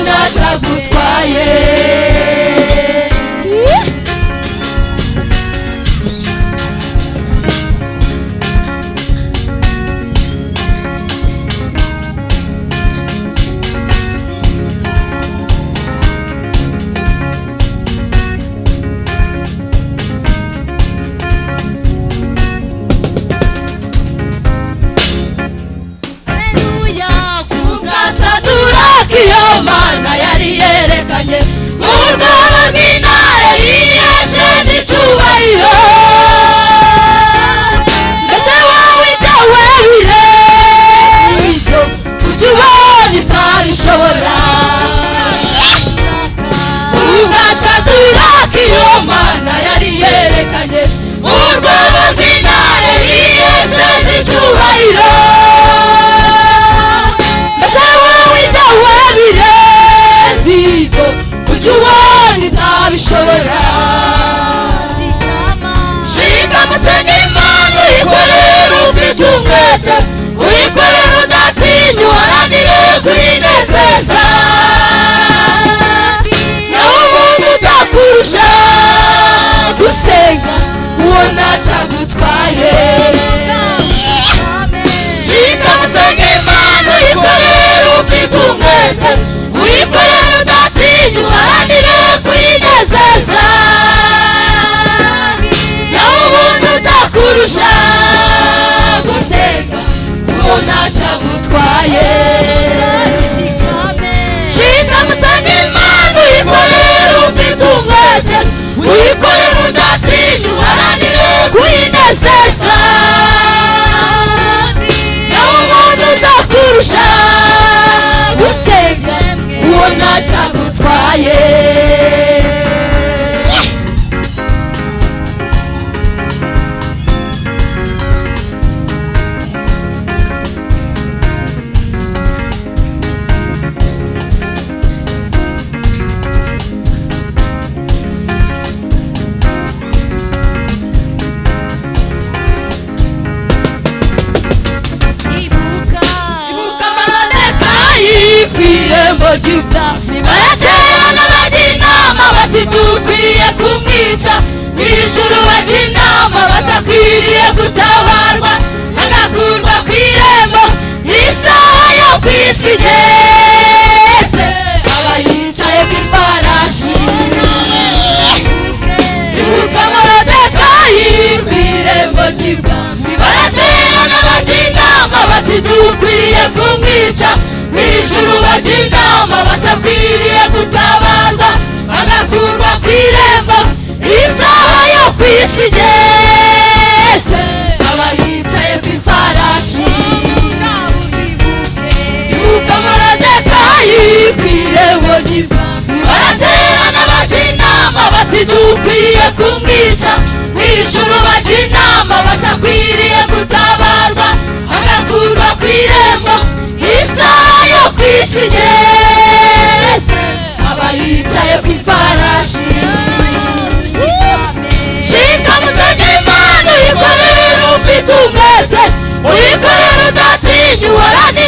ubona cyagutwaye. Iyo Mana yari yerekanye mu rwobo rw'intare yihesheje icyubahiro. Mbese wowe ibyawe birenze ibyo ujya ubona utabishobora. Ugasaduraka iyo Mana yari yerekanye mu rwobo rw'intare yihesheje icyubahiro. Ntabishobora. Shikama senga Imana uyikorere ufite umwete, uyikorere udatinya, uharanire kwinezeza. Naho umuntu utakurusha gusenga ubona cyagutwaye. Shikama senga Imana uyikorere ufite umwete, uyikorere udatinya, uharanire kwinezeza. Naho umuntu utakurusha gusenga ubona cyagutwaye. Shikama senga Imana uyikorere ufite umwete, uyikorere udatinya, uharanire kwinezeza. Naho umuntu utakurusha gusenga ubona cyagutwaye. Kw'irembo ry'ubwami baraterana bajya inama bati dukwiye kumwica. Mw'ijuru bajya inama batakwiriye gutabarwa, agakurwa kw'irembo isaha yo kwicwa igeze. Aba yicaye kw'ifarashi. Ibuka Moridekayi kw'irembo ry'ubwami baraterana bajya inama bati dukwiye kumwica. Mw'ijuru bajya inama batakwiriye gutabarwa, agakurwa kw'irembo isaha yo kwicwa igeze. Aba yicaye kw'ifarashi. Ibuka Moridekayi kw'irembo ry'ibwami baraterana bajya inama bati dukwiye kumwica. Mw'ijuru bajya inama batakwiriye gutabarwa, agakurwa kw'irembo isaha yo kwicwa igeze. Aba yicaye kw'ifarashi. Shikama senga Imana uyikorere ufite umwete, uyikorere udatinya, uharanire